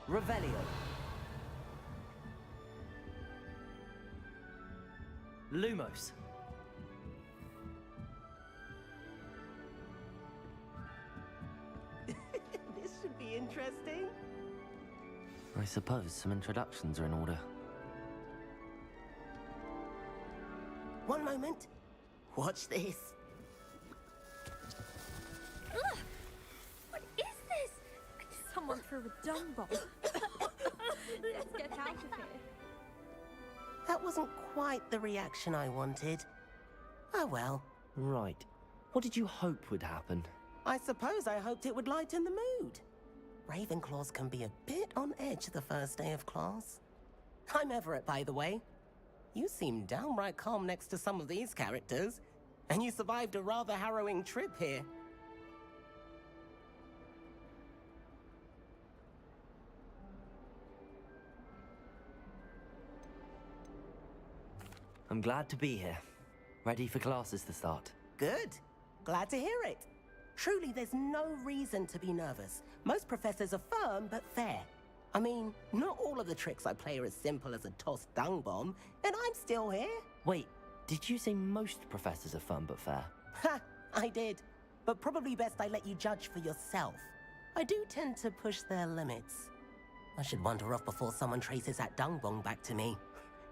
Revelio. Lumos. This should be interesting. I suppose some introductions are in order. One moment. Watch this. Ugh! What is this? Someone threw a dung bomb. Let's get out of here. That wasn't quite the reaction I wanted. Oh well. Right. What did you hope would happen? I suppose I hoped it would lighten the mood. Ravenclaws can be a bit on edge the first day of class. I'm Everett, by the way. You seem downright calm next to some of these characters, and you survived a rather harrowing trip here. I'm glad to be here. Ready for classes to start. Good. Glad to hear it. Truly, there's no reason to be nervous. Most professors are firm but fair. I mean, not all of the tricks I play are as simple as a tossed dung bomb, and I'm still here. Wait, did you say most professors are fun but fair? Ha! I did. But probably best I let you judge for yourself. I do tend to push their limits. I should wander off before someone traces that dung bomb back to me.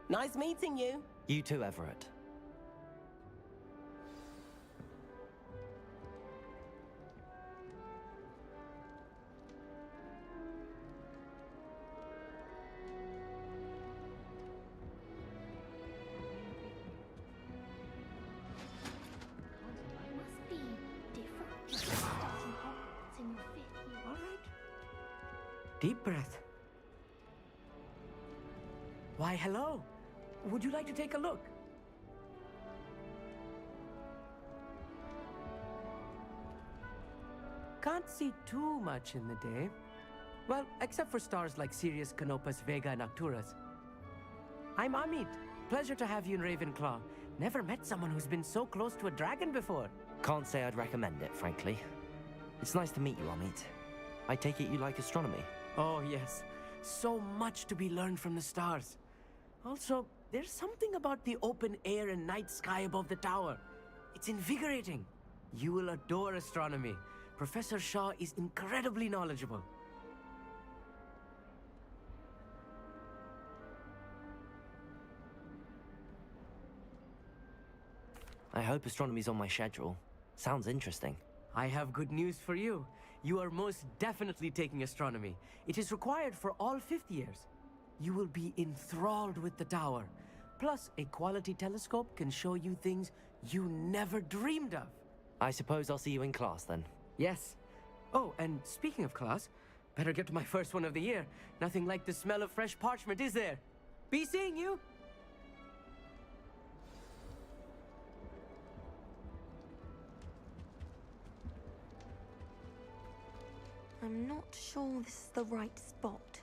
Nice meeting you. You too, Everett. Must be different. Starting Hogwarts in your 5th year. All right. Deep breath. Why, hello. Would you like to take a look? Can't see too much in the day. Well, except for stars like Sirius, Canopus, Vega, and Arcturus. I'm Amit. Pleasure to have you in Ravenclaw. Never met someone who's been so close to a dragon before. Can't say I'd recommend it, frankly. It's nice to meet you, Amit. I take it you like astronomy? Oh, yes. So much to be learned from the stars. Also, there's something about the open air and night sky above the tower. It's invigorating. You will adore astronomy. Professor Shaw is incredibly knowledgeable. I hope astronomy's on my schedule. Sounds interesting. I have good news for you. You are most definitely taking astronomy. It is required for all 5th years. You will be enthralled with the tower. Plus, a quality telescope can show you things you never dreamed of. I suppose I'll see you in class then. Yes. Oh, and speaking of class, better get to my first one of the year. Nothing like the smell of fresh parchment, is there? Be seeing you! I'm not sure this is the right spot.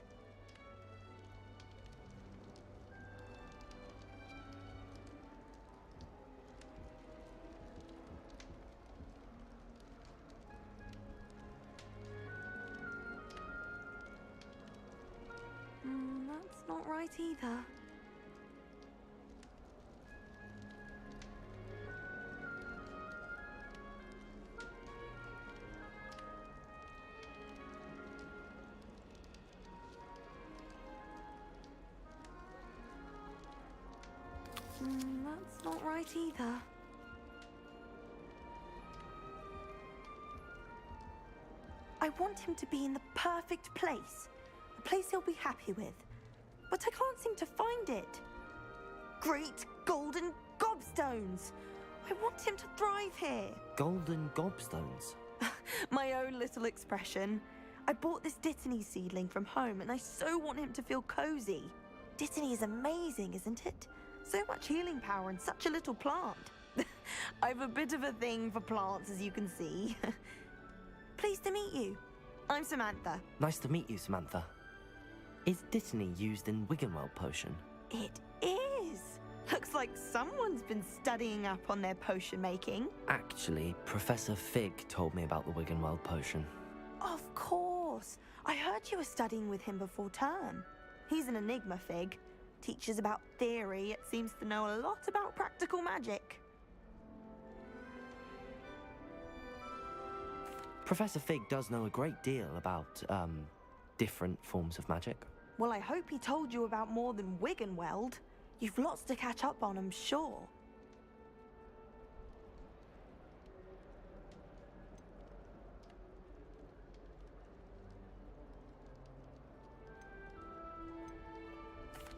That's not right either. That's not right either. I want him to be in the perfect place. A place he'll be happy with. But I can't seem to find it. Great golden gobstones! I want him to thrive here. Golden gobstones? My own little expression. I bought this Dittany seedling from home and I so want him to feel cozy. Dittany is amazing, isn't it? So much healing power in such a little plant. I've a bit of a thing for plants, as you can see. Pleased to meet you. I'm Samantha. Nice to meet you, Samantha. Is Dittany used in Wiggenweld potion? It is. Looks like someone's been studying up on their potion making. Actually, Professor Fig told me about the Wiggenweld potion. Of course. I heard you were studying with him before term. He's an enigma fig. Teaches about theory, yet seems to know a lot about practical magic. Professor Fig does know a great deal about, different forms of magic. Well, I hope he told you about more than Wiggenweld. You've lots to catch up on, I'm sure.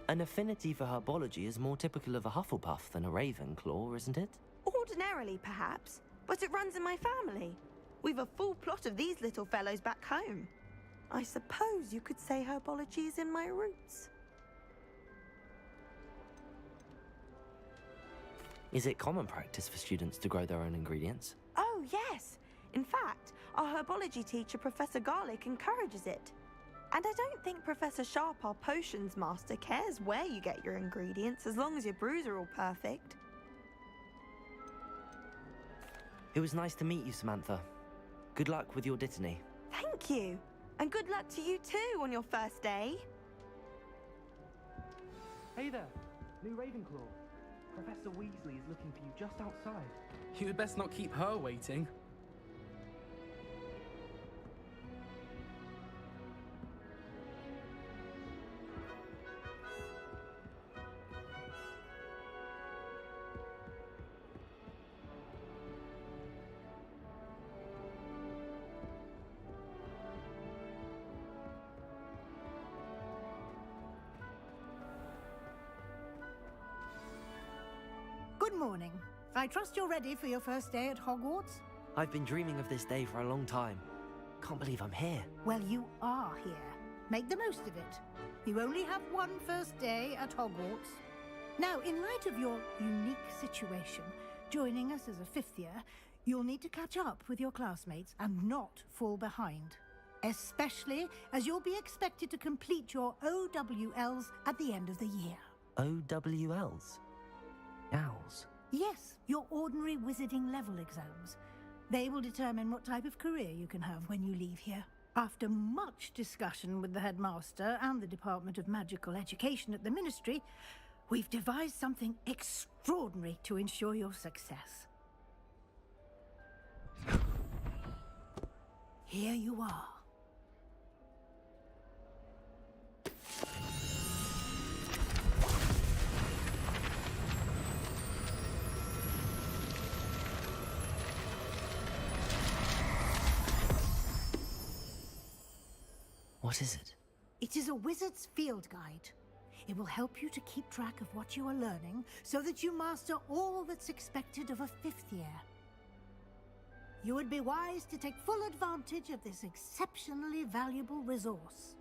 An affinity for herbology is more typical of a Hufflepuff than a Ravenclaw, isn't it? Ordinarily, perhaps, but it runs in my family. We've a full plot of these little fellows back home. I suppose you could say herbology is in my roots. Is it common practice for students to grow their own ingredients? Oh, yes. In fact, our herbology teacher, Professor Garlick, encourages it. And I don't think Professor Sharp, our potions master, cares where you get your ingredients as long as your brews are all perfect. It was nice to meet you, Samantha. Good luck with your dittany. Thank you. And good luck to you too on your first day. Hey there, new Ravenclaw. Professor Weasley is looking for you just outside. You'd best not keep her waiting. Good morning. I trust you're ready for your first day at Hogwarts? I've been dreaming of this day for a long time. Can't believe I'm here. Well, you are here. Make the most of it. You only have one first day at Hogwarts. Now, in light of your unique situation, joining us as a fifth year, you'll need to catch up with your classmates and not fall behind. Especially as you'll be expected to complete your OWLs at the end of the year. OWLs? Owls? Yes, your ordinary wizarding level exams. They will determine what type of career you can have when you leave here. After much discussion with the headmaster and the Department of Magical Education at the Ministry, we've devised something extraordinary to ensure your success. Here you are. What is it? It is a wizard's field guide. It will help you to keep track of what you are learning so that you master all that's expected of a fifth year. You would be wise to take full advantage of this exceptionally valuable resource.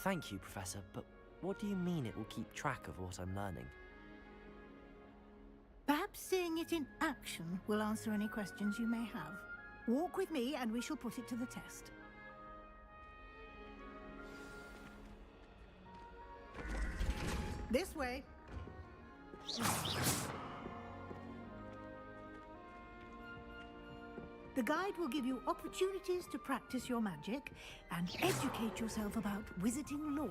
Thank you, Professor, but what do you mean it will keep track of what I'm learning? Perhaps seeing it in action will answer any questions you may have. Walk with me and we shall put it to the test. This way. The guide will give you opportunities to practice your magic and educate yourself about wizarding lore.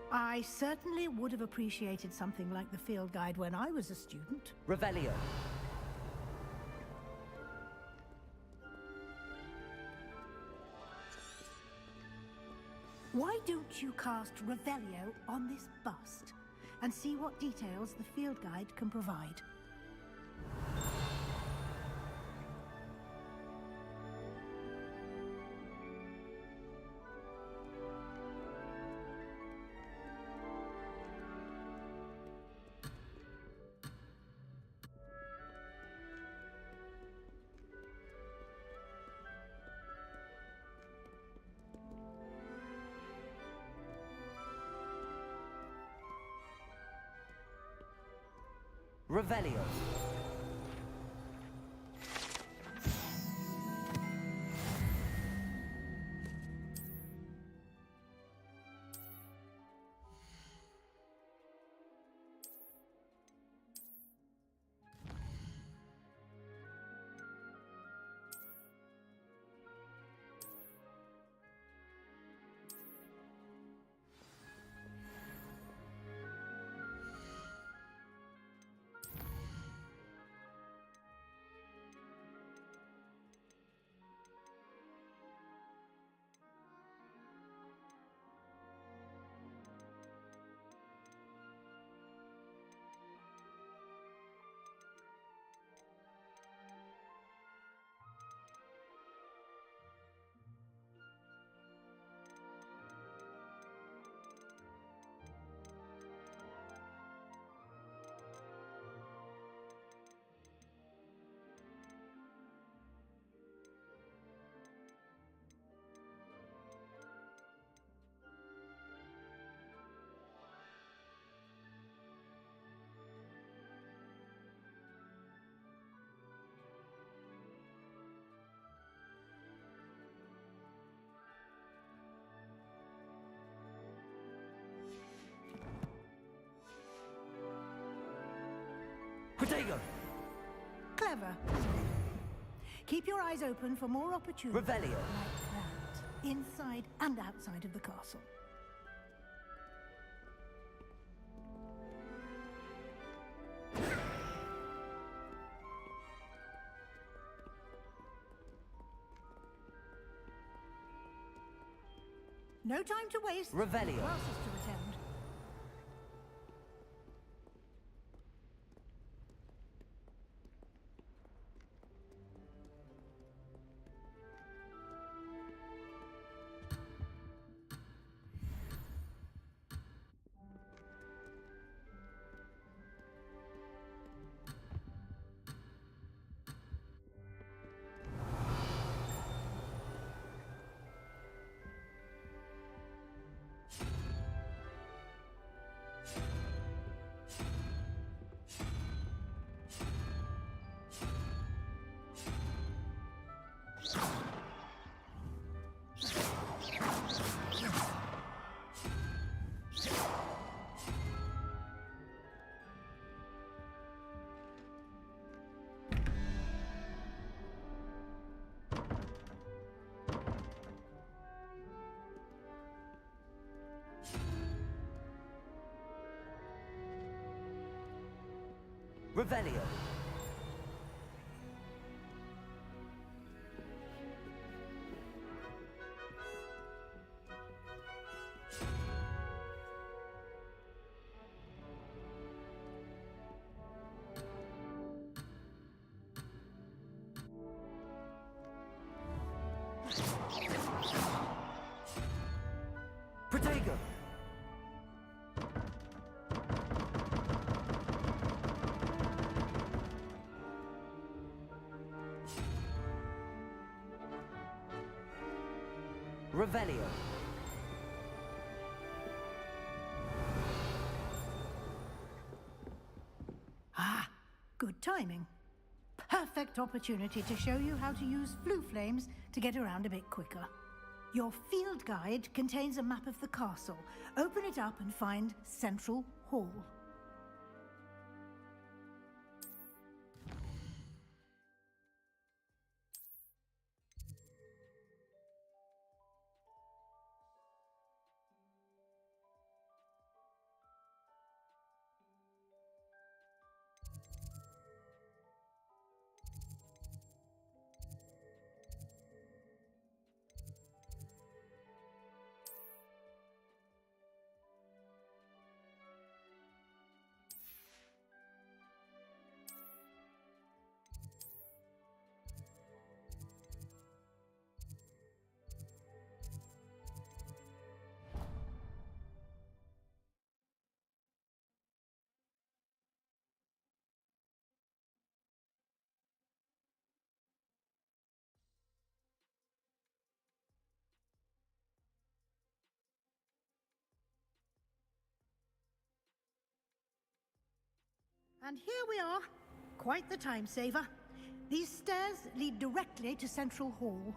I certainly would have appreciated something like the field guide when I was a student. Revelio. Why don't you cast Revelio on this bust and see what details the field guide can provide? Revelio. Protego! Clever. Keep your eyes open for more opportunities Revelio. like that, inside and outside of the castle. No time to waste. Revelio. Classes to attend. Revelio. Protego. Revelio. Ah, good timing. Perfect opportunity to show you how to use flue flames to get around a bit quicker. Your field guide contains a map of the castle. Open it up and find Central Hall. And here we are. Quite the time saver. These stairs lead directly to Central Hall.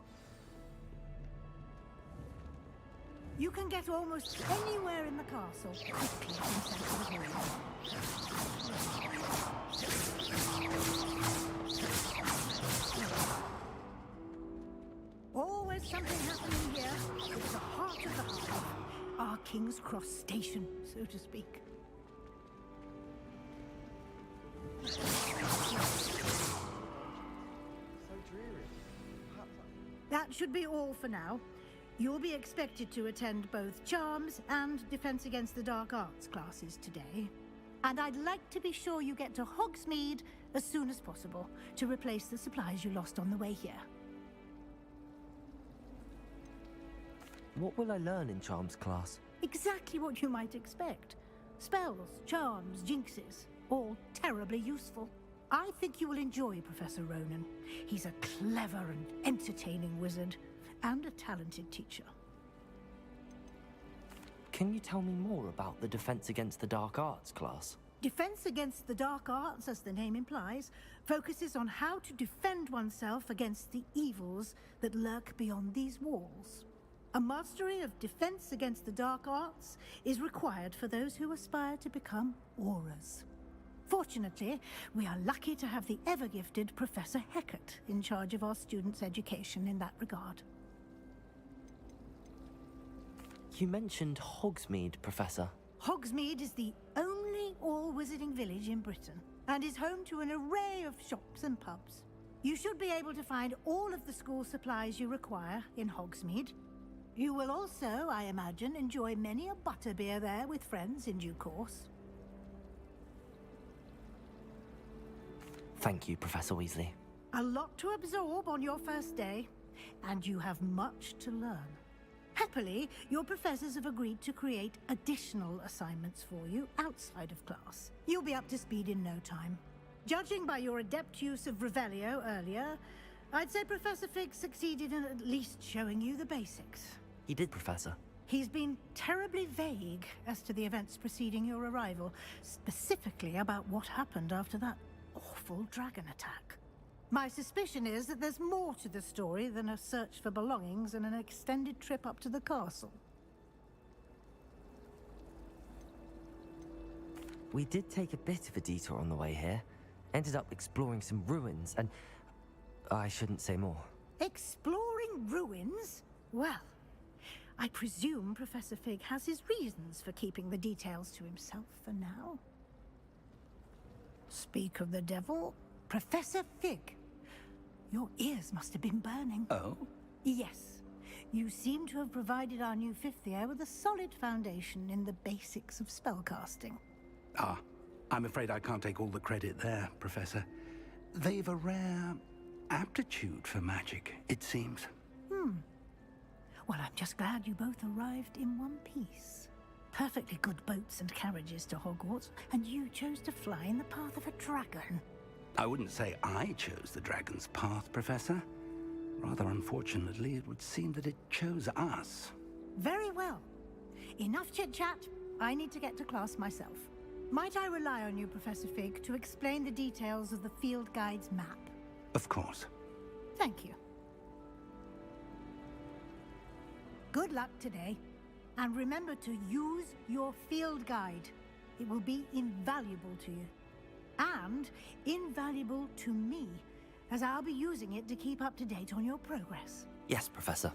You can get almost anywhere in the castle quickly from Central Hall. Always something happening here. It's the heart of the hive. Our King's Cross station, so to speak. That should be all for now. You'll be expected to attend both Charms and Defense Against the Dark Arts classes today. And I'd like to be sure you get to Hogsmeade as soon as possible to replace the supplies you lost on the way here. What will I learn in Charms class? Exactly what you might expect. Spells, charms, jinxes, all terribly useful. I think you will enjoy Professor Ronan. He's a clever and entertaining wizard, and a talented teacher. Can you tell me more about the Defense Against the Dark Arts class? Defense Against the Dark Arts, as the name implies, focuses on how to defend oneself against the evils that lurk beyond these walls. A mastery of Defense Against the Dark Arts is required for those who aspire to become Aurors. Fortunately, we are lucky to have the ever-gifted Professor Heckert in charge of our students' education in that regard. You mentioned Hogsmeade, Professor. Hogsmeade is the only all-wizarding village in Britain and is home to an array of shops and pubs. You should be able to find all of the school supplies you require in Hogsmeade. You will also, I imagine, enjoy many a butterbeer there with friends in due course. Thank you, Professor Weasley. A lot to absorb on your first day, and you have much to learn. Happily, your professors have agreed to create additional assignments for you outside of class. You'll be up to speed in no time. Judging by your adept use of Revelio earlier, I'd say Professor Fig succeeded in at least showing you the basics. He did, Professor. He's been terribly vague as to the events preceding your arrival, specifically about what happened after that awful dragon attack. My suspicion is that there's more to the story than a search for belongings and an extended trip up to the castle. We did take a bit of a detour on the way here. Ended up exploring some ruins and... I shouldn't say more. Exploring ruins? Well, I presume Professor Fig has his reasons for keeping the details to himself for now. Speak of the devil, Professor Fig. Your ears must have been burning. Oh? Yes. You seem to have provided our new fifth year with a solid foundation in the basics of spellcasting. Ah, I'm afraid I can't take all the credit there, Professor. They've a rare aptitude for magic, it seems. Well, I'm just glad you both arrived in one piece. Perfectly good boats and carriages to Hogwarts, and you chose to fly in the path of a dragon. I wouldn't say I chose the dragon's path, Professor. Rather unfortunately, it would seem that it chose us. Very well. Enough chit-chat. I need to get to class myself. Might I rely on you, Professor Fig, to explain the details of the field guide's map? Of course. Thank you. Good luck today. And remember to use your field guide. It will be invaluable to you. And invaluable to me, as I'll be using it to keep up to date on your progress. Yes, Professor.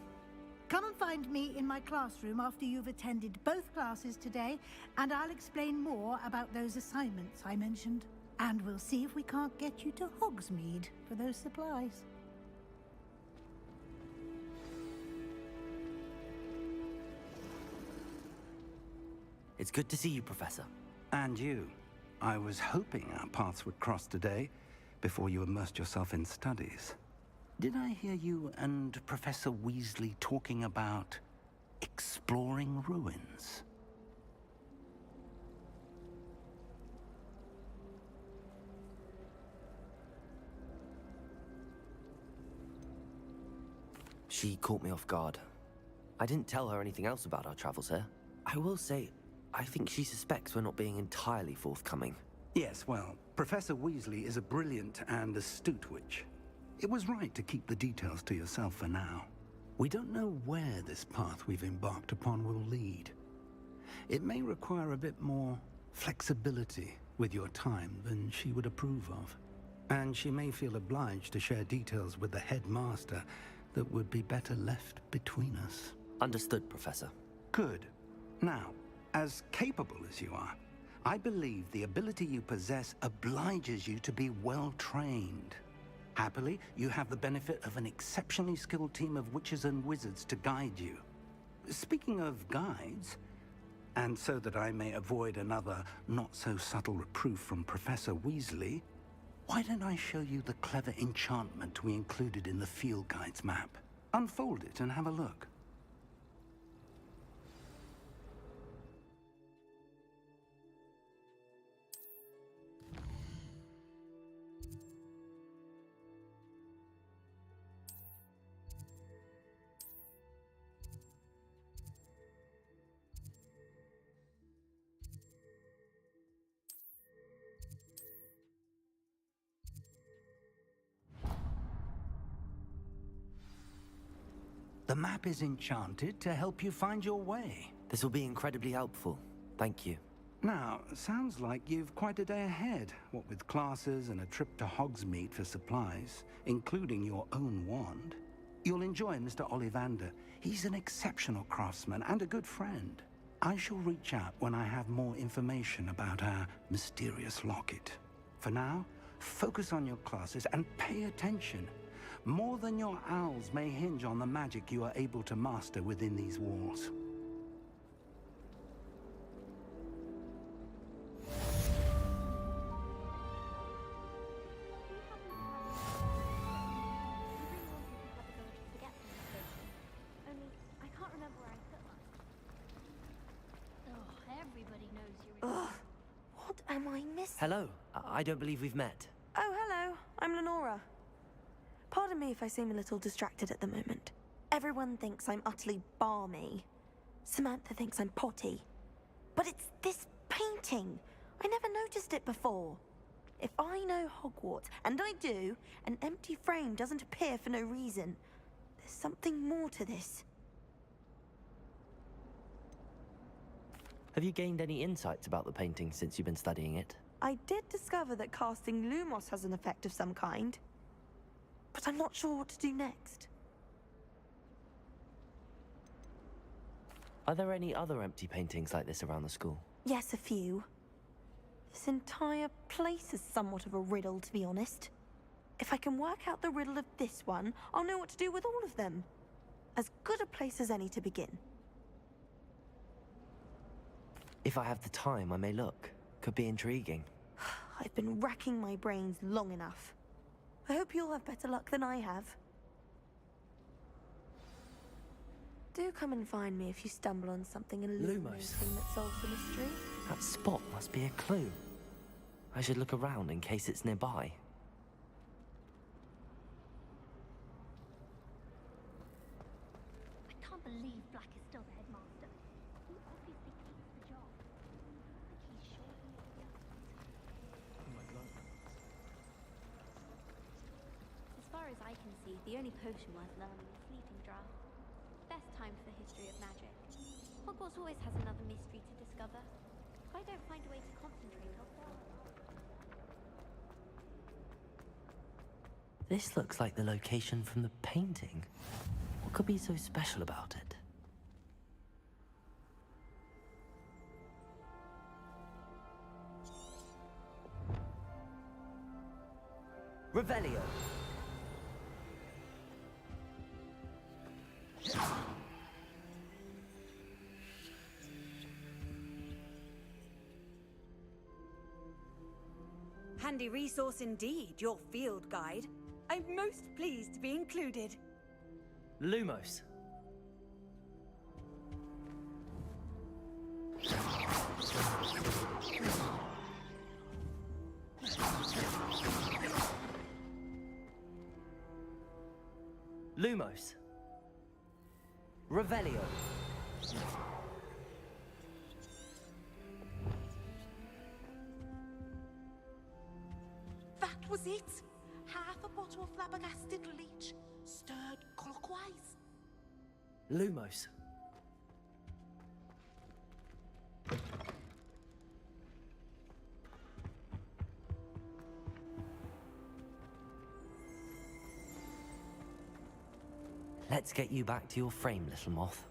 Come and find me in my classroom after you've attended both classes today, and I'll explain more about those assignments I mentioned. And we'll see if we can't get you to Hogsmeade for those supplies. It's good to see you, Professor. And you. I was hoping our paths would cross today, before you immersed yourself in studies. Did I hear you and Professor Weasley talking about exploring ruins? She caught me off guard. I didn't tell her anything else about our travels here. I will say, I think she suspects we're not being entirely forthcoming. Yes, well, Professor Weasley is a brilliant and astute witch. It was right to keep the details to yourself for now. We don't know where this path we've embarked upon will lead. It may require a bit more flexibility with your time than she would approve of. And she may feel obliged to share details with the headmaster that would be better left between us. Understood, Professor. Good. Now, as capable as you are, I believe the ability you possess obliges you to be well-trained. Happily, you have the benefit of an exceptionally skilled team of witches and wizards to guide you. Speaking of guides, and so that I may avoid another not-so-subtle reproof from Professor Weasley, why don't I show you the clever enchantment we included in the field guide's map? Unfold it and have a look. The map is enchanted to help you find your way. This will be incredibly helpful. Thank you. Now, sounds like you've quite a day ahead, what with classes and a trip to Hogsmeade for supplies, including your own wand. You'll enjoy Mr. Ollivander. He's an exceptional craftsman and a good friend. I shall reach out when I have more information about our mysterious locket. For now, focus on your classes and pay attention. More than your owls may hinge on the magic you are able to master within these walls. Only, I can't remember where I put mine. Oh, everybody knows you're in. Ugh, what am I missing? Hello. I don't believe we've met. Oh, hello. I'm Lenora. Pardon me if I seem a little distracted at the moment. Everyone thinks I'm utterly balmy. Samantha thinks I'm potty. But it's this painting. I never noticed it before. If I know Hogwarts, and I do, an empty frame doesn't appear for no reason. There's something more to this. Have you gained any insights about the painting since you've been studying it? I did discover that casting Lumos has an effect of some kind. But I'm not sure what to do next. Are there any other empty paintings like this around the school? Yes, a few. This entire place is somewhat of a riddle, to be honest. If I can work out the riddle of this one, I'll know what to do with all of them. As good a place as any to begin. If I have the time, I may look. Could be intriguing. I've been racking my brains long enough. I hope you'll have better luck than I have. Do come and find me if you stumble on something illuminating that solves the mystery. That spot must be a clue. I should look around in case it's nearby. I can't believe Black is still the headmaster. He obviously keeps the job. I think he's sure he is the other. Oh my god. As far as I can see, the only potion worth learning is Sleeping Draught. Best time for the history of magic. Hogwarts always has another mystery to discover. If I don't find a way to concentrate, I'll fail. This looks like the location from the painting. What could be so special about it? Revelio. Handy resource indeed, your field guide. I'm most pleased to be included. Lumos. Lumos. Revelio. That was it. Half a bottle of flabbergasted leech, stirred clockwise. Lumos. Let's get you back to your frame, little moth.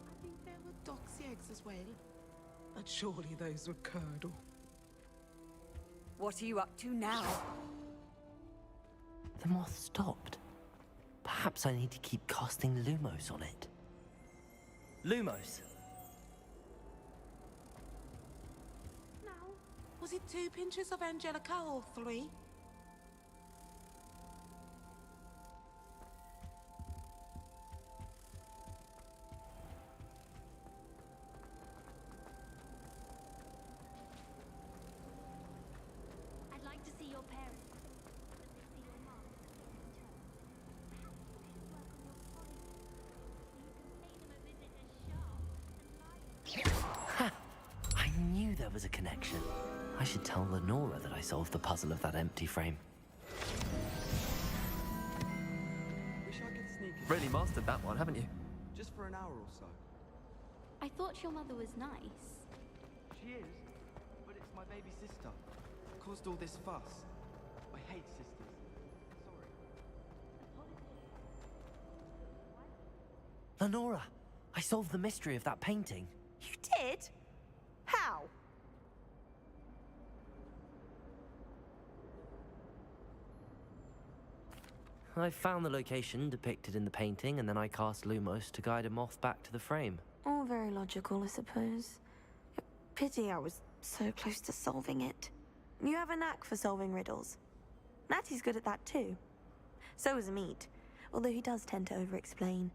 I think there were doxy eggs as well. But surely those were curdle. What are you up to now? The moth stopped. Perhaps I need to keep casting Lumos on it. Lumos! No. Was it 2 pinches of Angelica or 3? I'd like to see your parents. But they see your mom. Perhaps you should work on your policy. So you can pay them a visit as sharp and light. Ha! I knew there was a connection. I should tell Lenora that I solved the puzzle of that empty frame. Really mastered that one, haven't you? Just for an hour or so. I thought your mother was nice. She is, but it's my baby sister. Caused all this fuss. I hate sisters. Sorry. Lenora, I solved the mystery of that painting. You did? How? I found the location depicted in the painting, and then I cast Lumos to guide a moth back to the frame. All very logical, I suppose. Pity I was so close to solving it. You have a knack for solving riddles. Natty's good at that too. So is Amit, although he does tend to over-explain.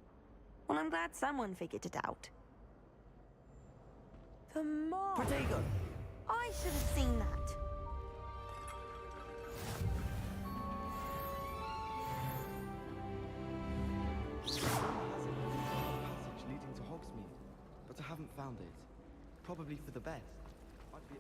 Well, I'm glad someone figured it out. The moth! Protego! I should have seen that. Passage leading to Hogsmeade, but I haven't found it. Probably for the best. I'd be...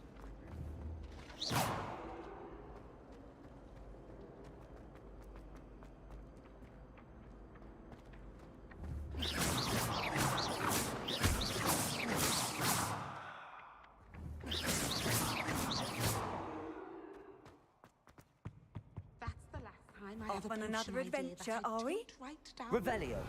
That's the last time I Off have a on potion another idea that adventure, I are we? don't write down. Revelio!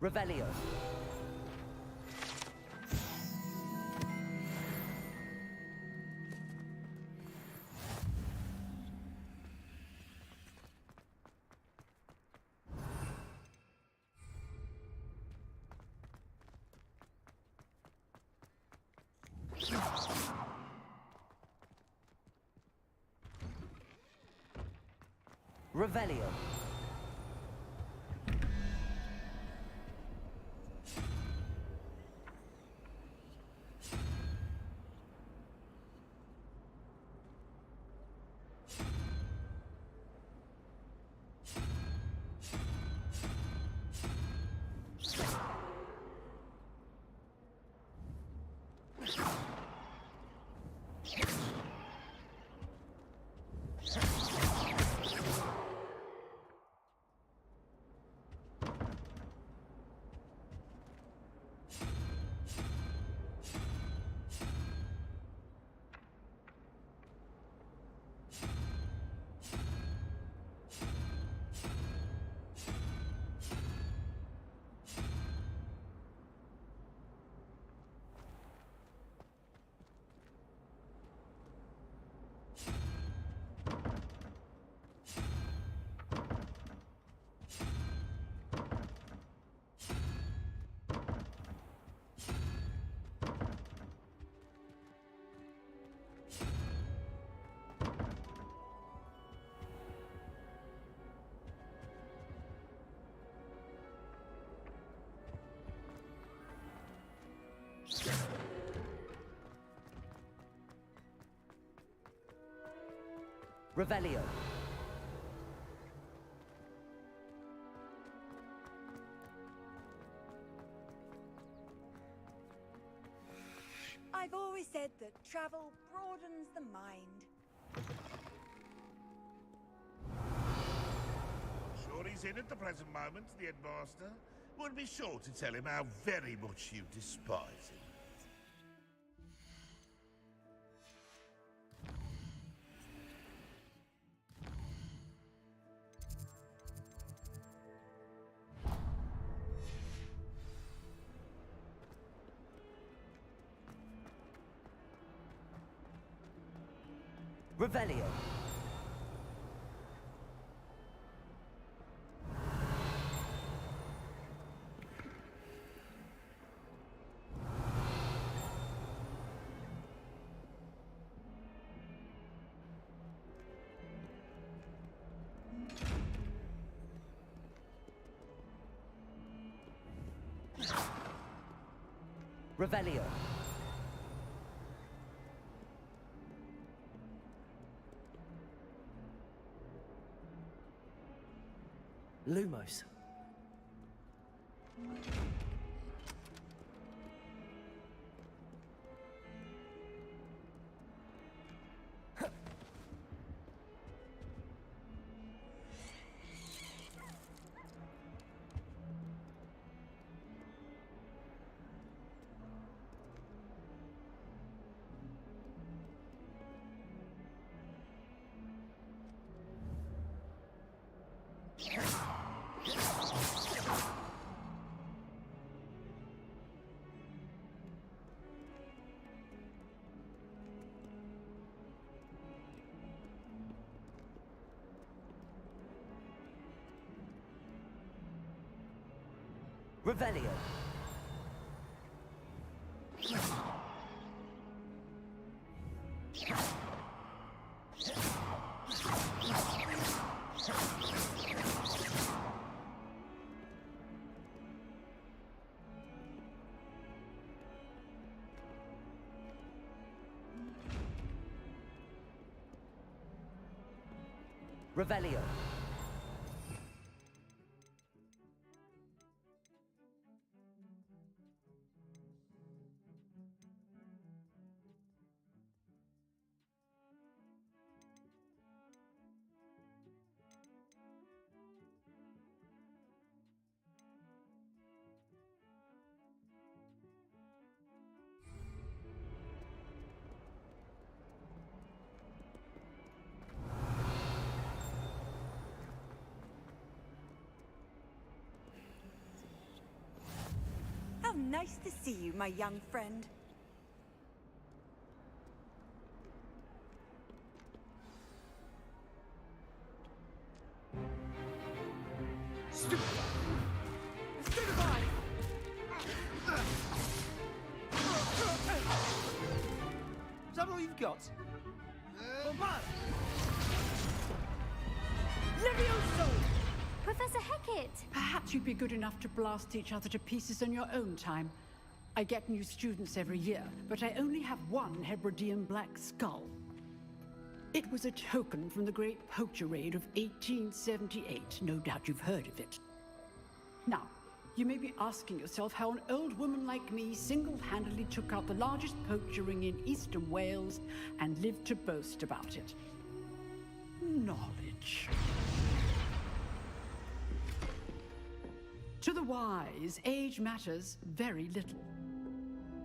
Revelio. Revelio. Revelio. I've always said that travel broadens the mind. Sure he's in at the present moment, the headmaster. We'll be sure to tell him how very much you despise him. Revelio. Revelio. Lumos. Revelio. Revelio. How nice to see you, my young friend. Stupefy! Is that all you've got? Levioso! Professor Hecat! Perhaps you'd be good enough to blast each other to pieces in your own time. I get new students every year, but I only have one Hebridean black skull. It was a token from the Great Poacher Raid of 1878. No doubt you've heard of it. Now, you may be asking yourself how an old woman like me single-handedly took out the largest poacher ring in eastern Wales and lived to boast about it. Knowledge. To the wise, age matters very little.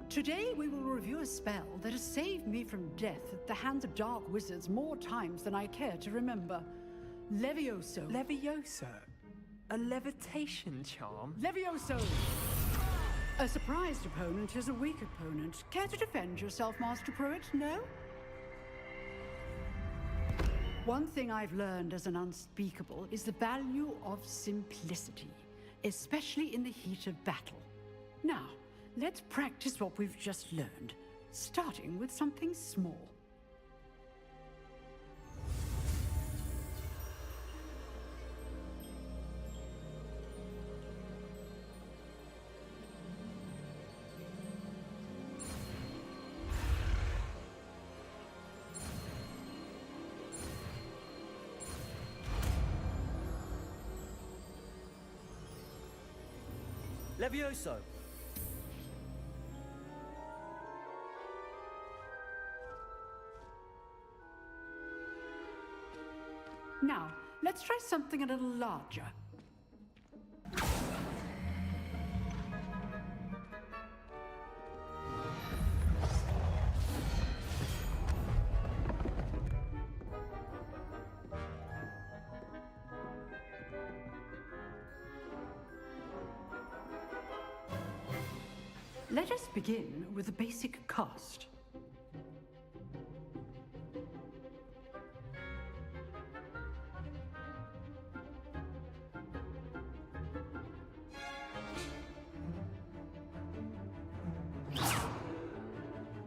Today we will review a spell that has saved me from death at the hands of dark wizards more times than I care to remember. Levioso. Levioso? A levitation charm? Levioso! A surprised opponent is a weak opponent. Care to defend yourself, Master Pruitt? No? One thing I've learned as an unspeakable is the value of simplicity, especially in the heat of battle. Now, let's practice what we've just learned, starting with something small. Levioso. Now, let's try something a little larger. Let us begin with the basic cast.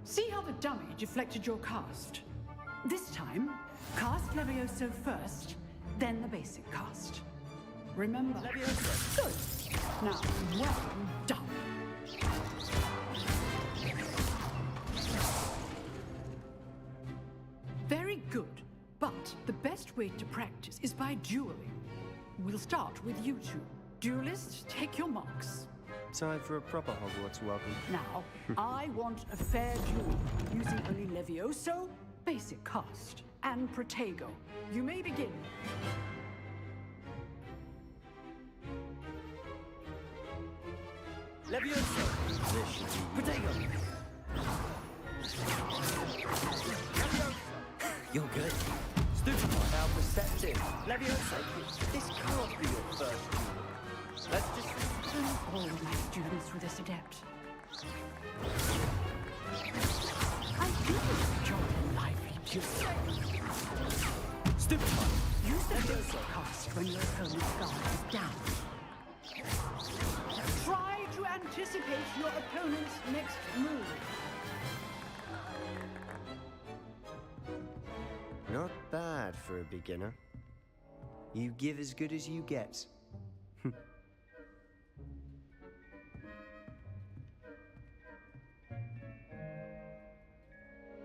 See how the dummy deflected your cast? This time, cast Levioso first, then the basic cast. Remember? Levioso. Good. Now, well done. Very good. But the best way to practice is by dueling. we'll start with you two. Duelists, take your marks. Time for a proper Hogwarts welcome. Now, I want a fair duel, using only Levioso, basic cast, and Protego. You may begin. Levioso! Protego! Levioso! You're good. Stupefy! How perceptive! Levioso! This can't be your first duel. Let's just... All my students with this adept. I do enjoy a lively duel. Stupefy! Use the basic cast when your opponent's guard is down. Try to anticipate your opponent's next move. Not bad for a beginner. You give as good as you get.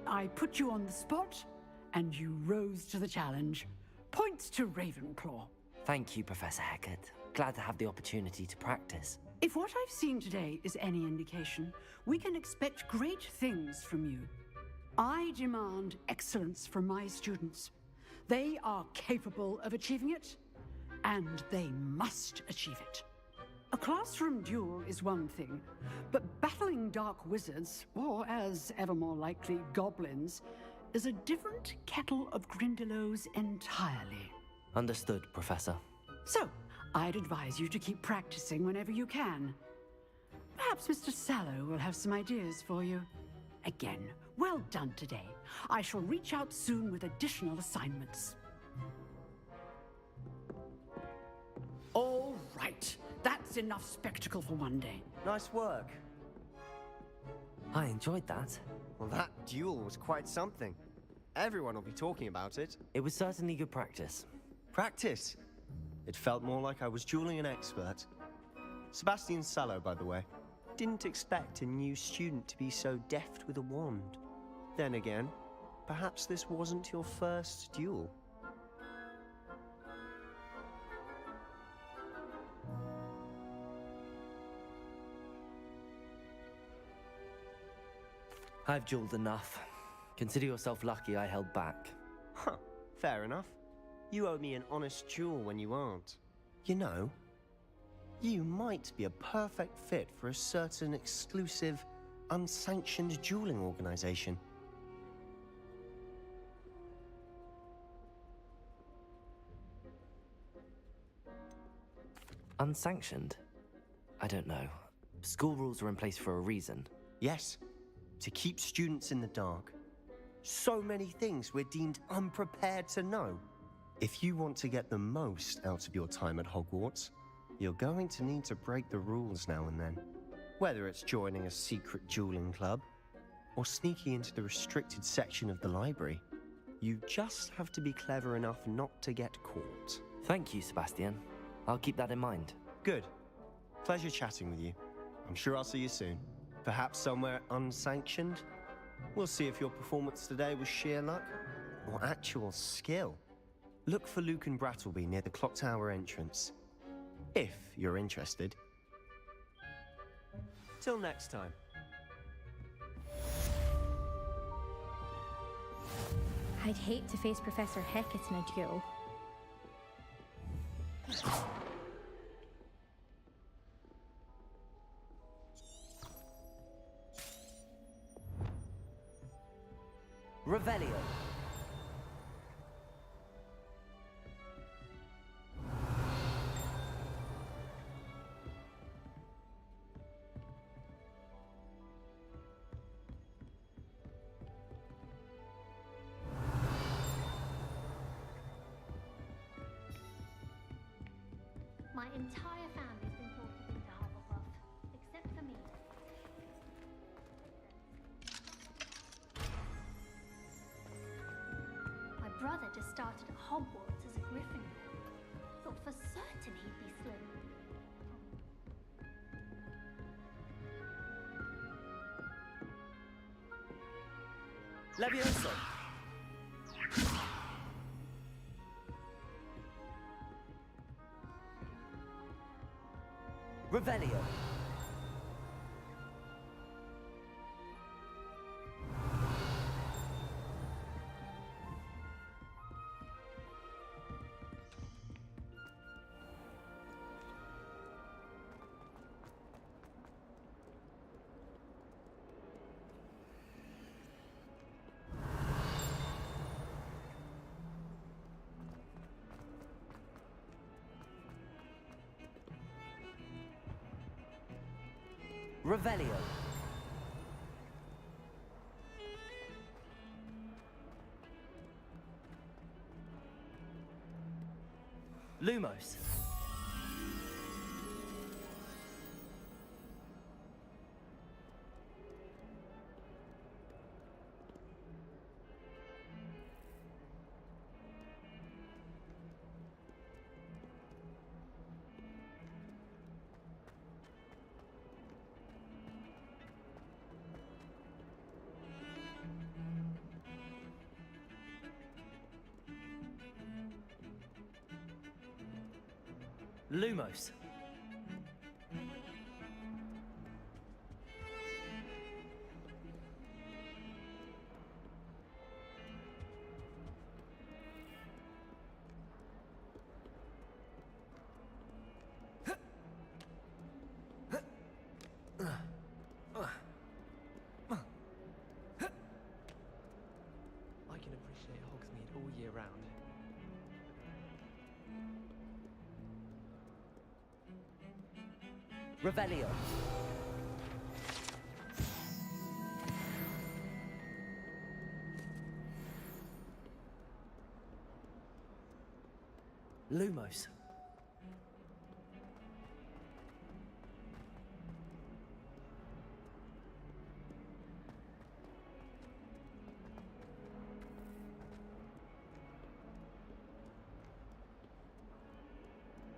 I put you on the spot, and you rose to the challenge. Points to Ravenclaw. Thank you, Professor Hecat. Glad to have the opportunity to practice. If what I've seen today is any indication, we can expect great things from you. I demand excellence from my students. They are capable of achieving it, and they must achieve it. A classroom duel is one thing, but battling dark wizards, or as ever more likely, goblins, is a different kettle of Grindylows entirely. Understood, Professor. So, I'd advise you to keep practicing whenever you can. Perhaps Mr. Sallow will have some ideas for you. Again, well done today. I shall reach out soon with additional assignments. All right. That's enough spectacle for one day. Nice work. I enjoyed that. Well, that duel was quite something. Everyone will be talking about it. It was certainly good practice. Practice? It felt more like I was dueling an expert. Sebastian Sallow, by the way. Didn't expect a new student to be so deft with a wand. Then again, perhaps this wasn't your first duel. I've dueled enough. Consider yourself lucky I held back. Huh, fair enough. You owe me an honest duel when you aren't. You know, you might be a perfect fit for a certain exclusive, unsanctioned dueling organization. Unsanctioned? I don't know. School rules are in place for a reason. Yes, to keep students in the dark. So many things we're deemed unprepared to know. If you want to get the most out of your time at Hogwarts, you're going to need to break the rules now and then. Whether it's joining a secret dueling club, or sneaking into the restricted section of the library, you just have to be clever enough not to get caught. Thank you, Sebastian. I'll keep that in mind. Good. Pleasure chatting with you. I'm sure I'll see you soon. Perhaps somewhere unsanctioned? We'll see if your performance today was sheer luck or actual skill. Look for Luke and Brattleby near the clock tower entrance, if you're interested. Till next time. I'd hate to face Professor Hecat in a duel. Revelio. My entire family's been ported into Hufflepuff, except for me. My brother just started at Hogwarts as a Gryffindor. Thought for certain he'd be Slytherin. Levioso! Revelio. Lumos. Lumos. I can appreciate Hogsmeade all year round. Revelio. Lumos.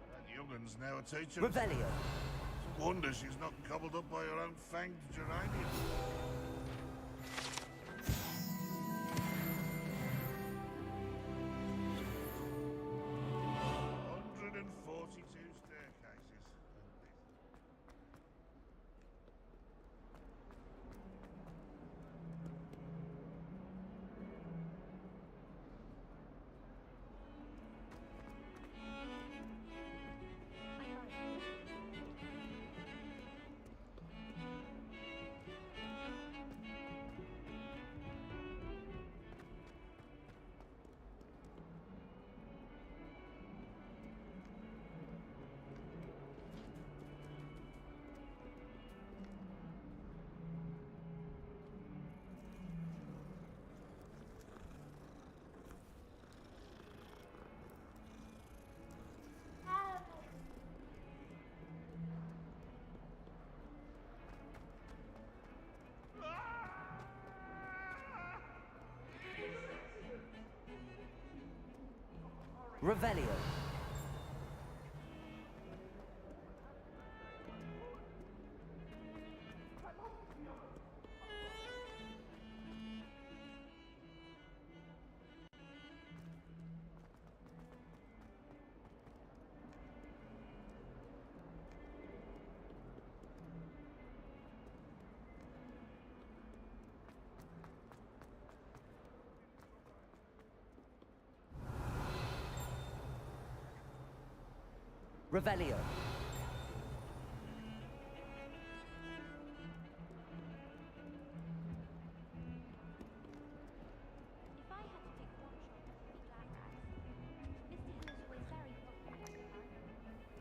That young'un's now a teacher. Revelio. Wonder she's not gobbled up by her own fanged geranium. 142 staircases. Revelio. Revelio. If I had to pick one shop, it would be Glad Rags. Mr. Hill is always very popular at the time.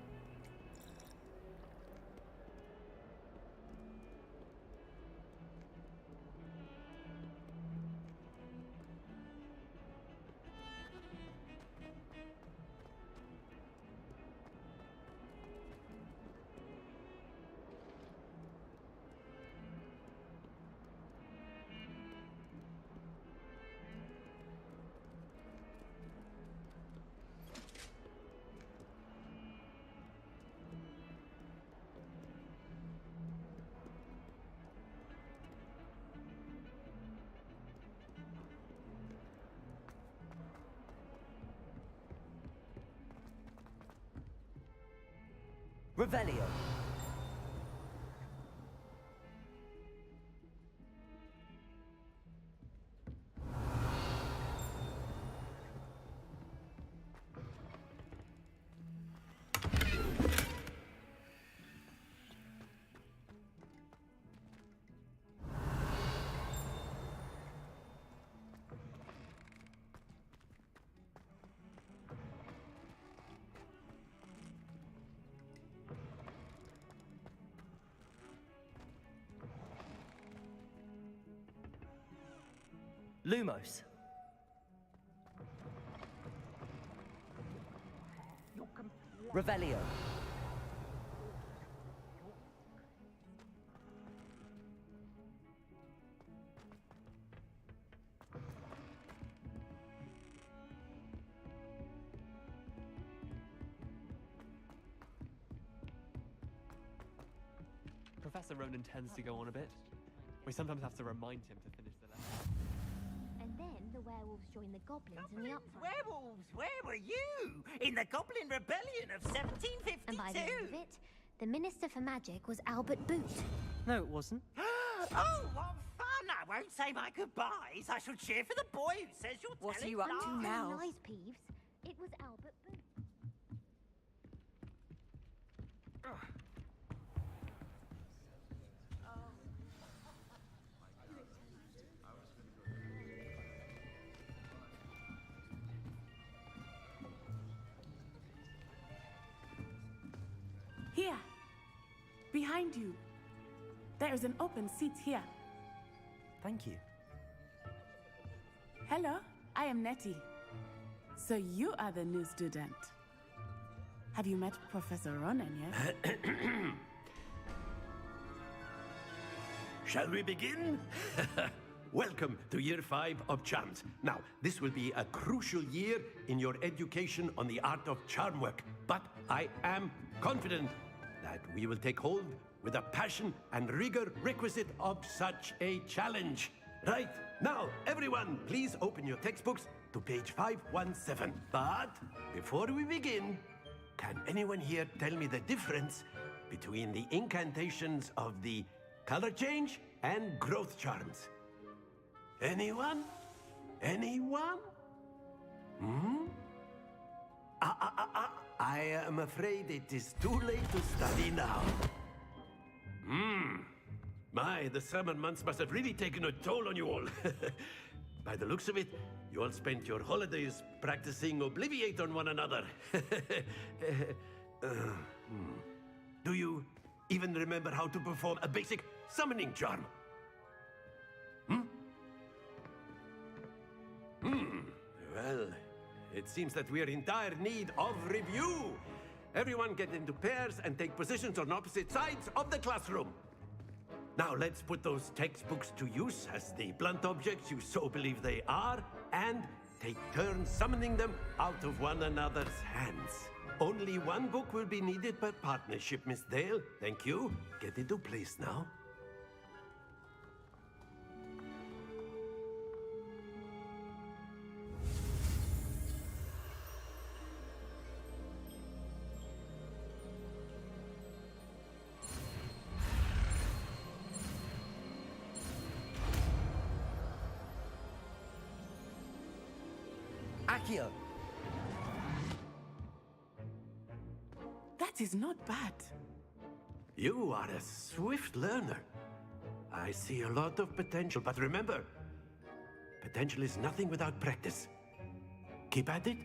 Revelio. Lumos. Revelio. Professor Ronan tends to go on a bit. We sometimes have to remind him to finish the lesson. And then the werewolves join the goblins in the upfront. Werewolves, where were you? In the Goblin Rebellion of 1752? And by the end of it, the Minister for Magic was Albert Boot. No, it wasn't. Oh, what fun! I won't say my goodbyes. I shall cheer for the boy who says you're What are telling you up to lies. now? Lies, Peeves. It was Albert Boot. Here, behind you. There is an open seat here. Thank you. Hello, I am Nettie. So you are the new student. Have you met Professor Ronan yet? Shall we begin? Welcome to Year 5 of Charms. Now, this will be a crucial year in your education on the art of charm work, but I am confident that we will take hold with the passion and rigor requisite of such a challenge. Right, now, everyone, please open your textbooks to page 517. But before we begin, can anyone here tell me the difference between the incantations of the color change and growth charms? Anyone? Anyone? I am afraid it is too late to study now. My, the summer months must have really taken a toll on you all. By the looks of it, you all spent your holidays practicing Obliviate on one another. Do you even remember how to perform a basic summoning charm? Well, it seems that we are in dire need of review. Everyone get into pairs and take positions on opposite sides of the classroom. Now let's put those textbooks to use as the blunt objects you so believe they are, and take turns summoning them out of one another's hands. Only one book will be needed per partnership, Miss Dale. Thank you. Get into place now. Accio. That is not bad. You are a swift learner. I see a lot of potential, but remember, potential is nothing without practice. Keep at it.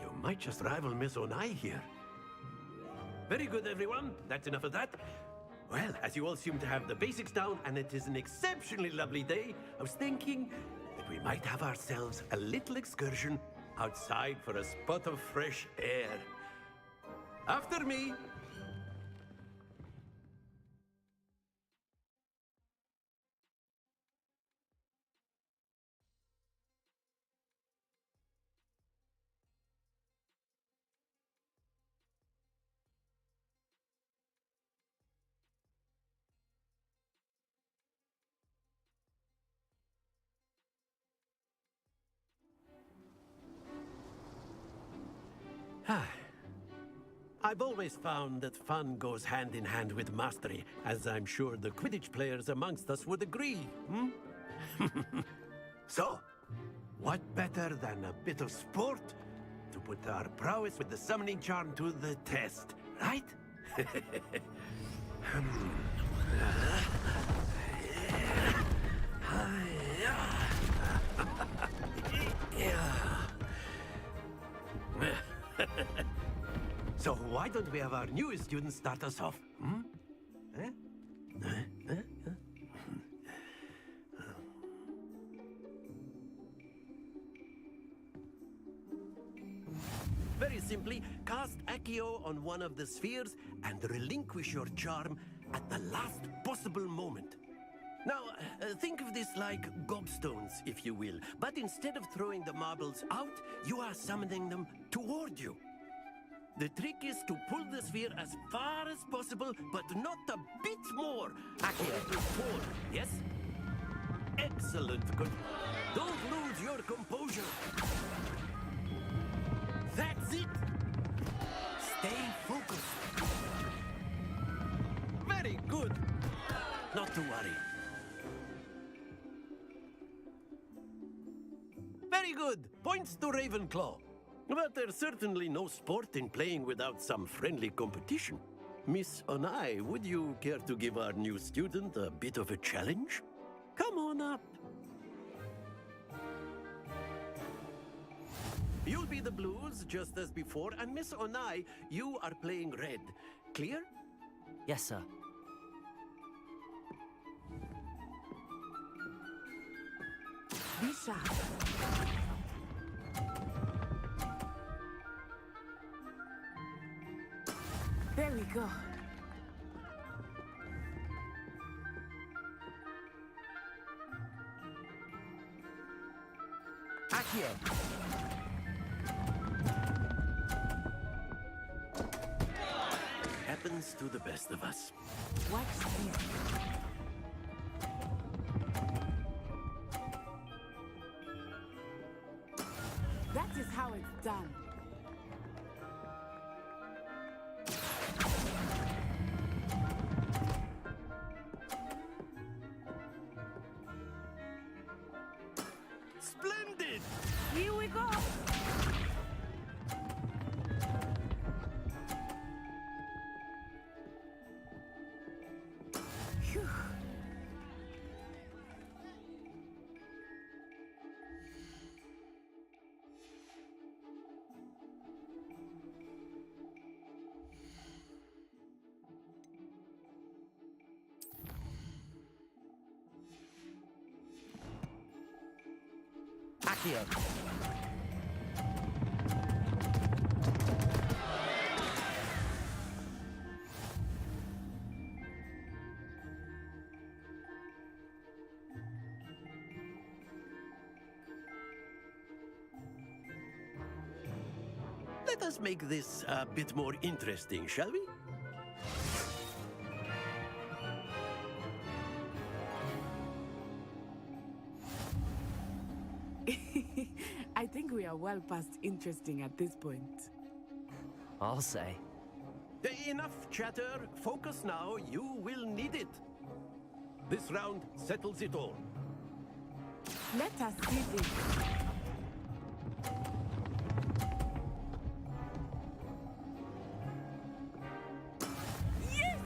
You might just rival Miss Onai here. Very good, everyone. That's enough of that. Well, as you all seem to have the basics down, and it is an exceptionally lovely day, I was thinking that we might have ourselves a little excursion outside for a spot of fresh air. After me. I've always found that fun goes hand in hand with mastery, as I'm sure the Quidditch players amongst us would agree, So, what better than a bit of sport to put our prowess with the summoning charm to the test, right? So why don't we have our newest student start us off? Very simply, cast Accio on one of the spheres and relinquish your charm at the last possible moment. Now, think of this like gobstones, if you will, but instead of throwing the marbles out, you are summoning them toward you. The trick is to pull the sphere as far as possible, but not a bit more. Accio, forward, yes? Excellent. Good. Don't lose your composure. That's it. Stay focused. Very good. Not to worry. Very good. Points to Ravenclaw. But there's certainly no sport in playing without some friendly competition. Miss Onai, would you care to give our new student a bit of a challenge? Come on up. You'll be the blues, just as before, and Miss Onai, you are playing red. Clear? Yes, sir. Be sharp. There we go. Accio! Happens to the best of us. Watch this. That is how it's done. Splendid! Here we go! Phew. Accio! Let us make this a bit more interesting, shall we? I think we are well past interesting at this point. I'll say. Enough chatter. Focus now. You will need it. This round settles it all. Let us see this. Yes!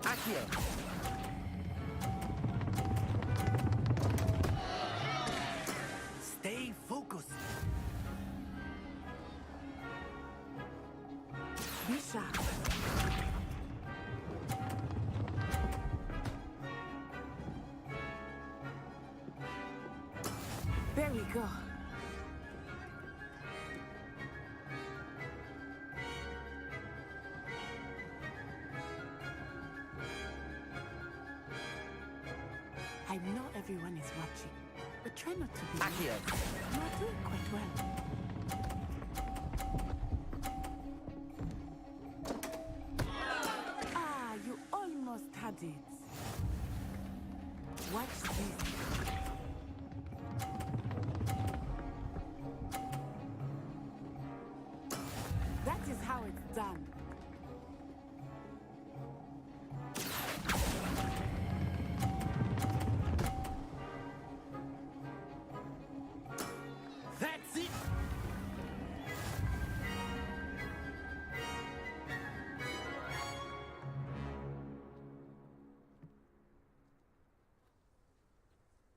Accio! Stay focused. Be sharp. There we go. I know everyone is watching, but try not to be. Accio! You are doing quite well. Ah, you almost had it. Watch this. That is how it's done. That's it.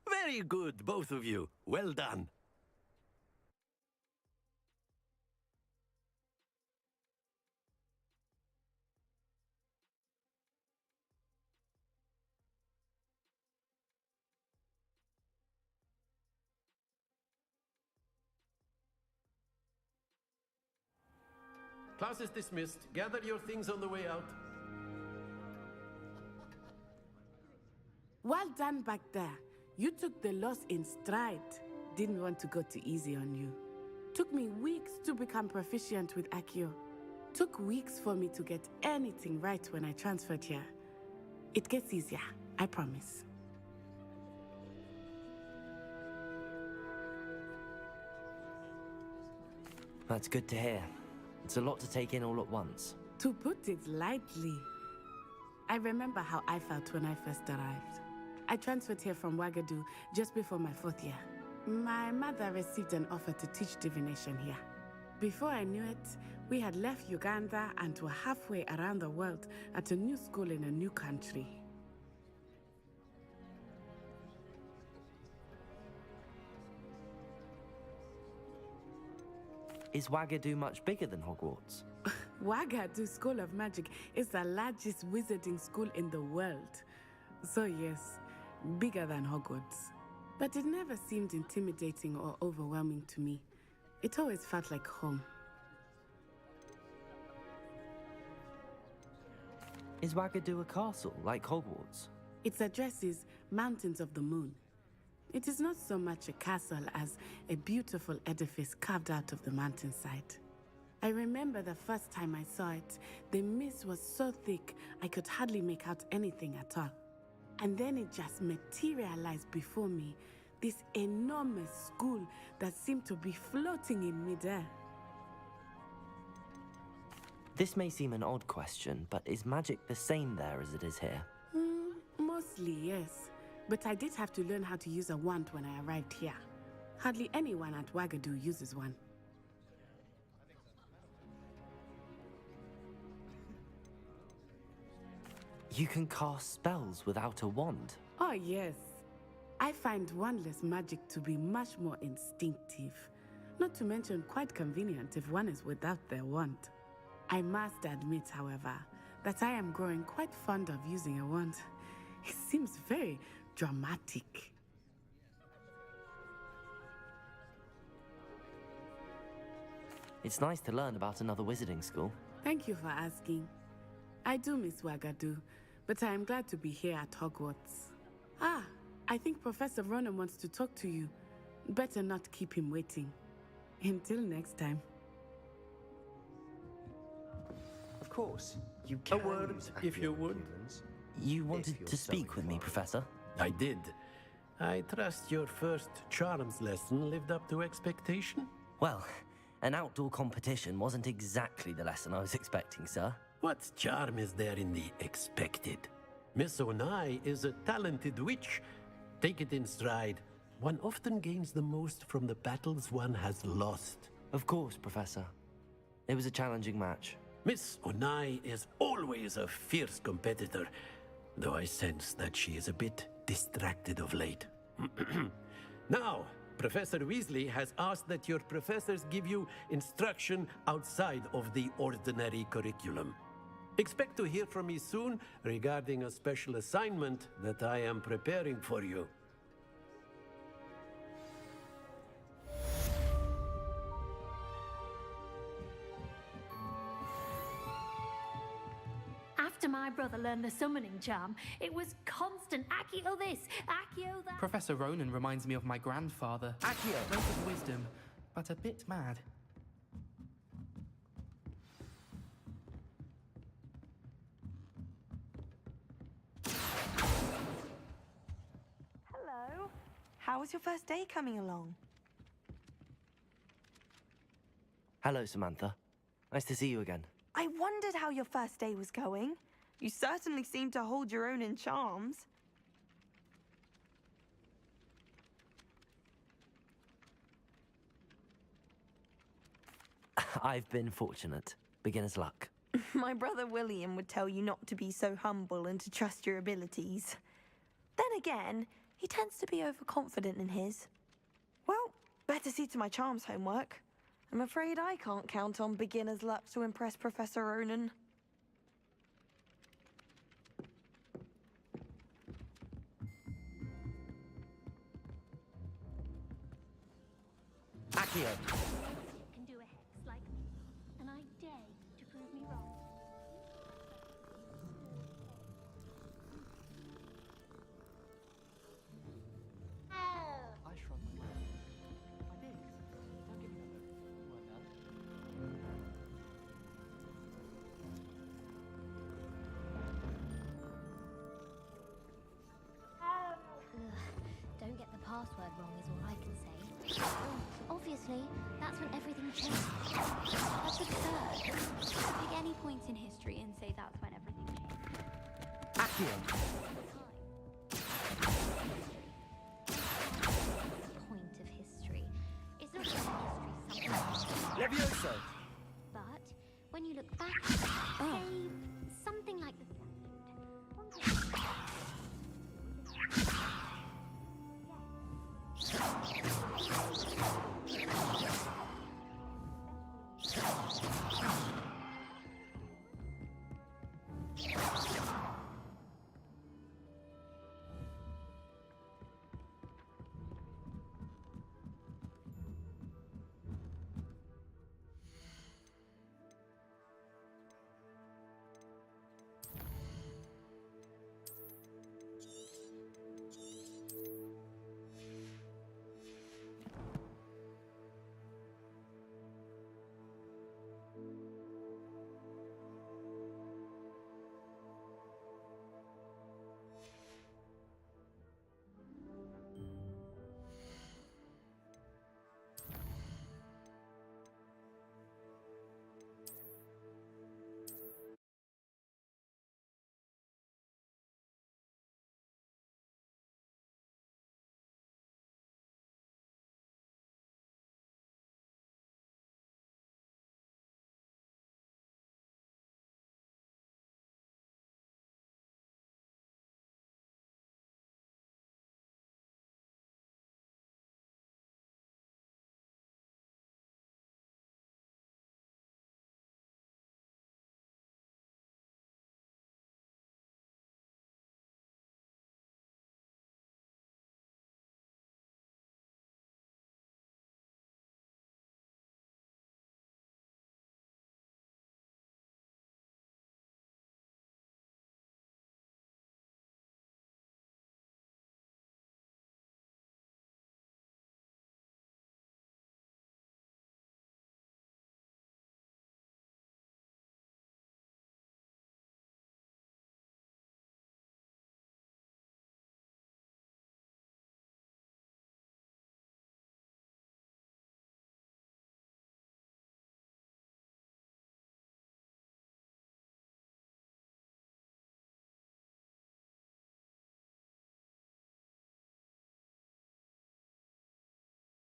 Very good, both of you. Well done. Class is dismissed. Gather your things on the way out. Well done back there. You took the loss in stride. Didn't want to go too easy on you. Took me weeks to become proficient with Accio. Took weeks for me to get anything right when I transferred here. It gets easier, I promise. That's good to hear. It's a lot to take in all at once. To put it lightly, I remember how I felt when I first arrived. I transferred here from Wagadu just before my 4th year. My mother received an offer to teach divination here. Before I knew it, we had left Uganda and were halfway around the world at a new school in a new country. Is Wagadu much bigger than Hogwarts? Wagadu School of Magic is the largest wizarding school in the world. So yes, bigger than Hogwarts. But it never seemed intimidating or overwhelming to me. It always felt like home. Is Wagadu a castle, like Hogwarts? Its address is Mountains of the Moon. It is not so much a castle as a beautiful edifice carved out of the mountainside. I remember the first time I saw it, the mist was so thick I could hardly make out anything at all. And then it just materialized before me, this enormous school that seemed to be floating in midair. This may seem an odd question, but is magic the same there as it is here? Mostly, yes. But I did have to learn how to use a wand when I arrived here. Hardly anyone at Wagadu uses one. You can cast spells without a wand? Oh, yes. I find wandless magic to be much more instinctive. Not to mention quite convenient if one is without their wand. I must admit, however, that I am growing quite fond of using a wand. It seems very dramatic. It's nice to learn about another wizarding school. Thank you for asking. I do miss Wagadu, but I am glad to be here at Hogwarts. Ah, I think Professor Ronan wants to talk to you. Better not keep him waiting. Until next time. Of course, you A can. word, use if you Accio would. humans. You If wanted you're to so speak with me, inclined. Professor? I did. I trust your first charms lesson lived up to expectation? Well, an outdoor competition wasn't exactly the lesson I was expecting, sir. What charm is there in the expected? Miss Onai is a talented witch. Take it in stride. One often gains the most from the battles one has lost. Of course, Professor. It was a challenging match. Miss Onai is always a fierce competitor, though I sense that she is a bit distracted of late. Now, Professor Weasley has asked that your professors give you instruction outside of the ordinary curriculum. Expect to hear from me soon regarding a special assignment that I am preparing for you. After my brother learned the summoning charm, it was constant Accio this, Accio that. Professor Ronan reminds me of my grandfather. Accio! Both of wisdom, but a bit mad. Hello. How was your first day coming along? Hello, Samantha. Nice to see you again. I wondered how your first day was going. You certainly seem to hold your own in charms. I've been fortunate. Beginner's luck. My brother William would tell you not to be so humble and to trust your abilities. Then again, he tends to be overconfident in his. Well, better see to my charms homework. I'm afraid I can't count on beginner's luck to impress Professor Ronan. Accio! Can do a hex like me, and I dare you Honestly, that's when everything changed. That's absurd. Pick any point in history and say that's when everything changed. Accio. Point of history. It's not just history something. Levioso. But when you look back, say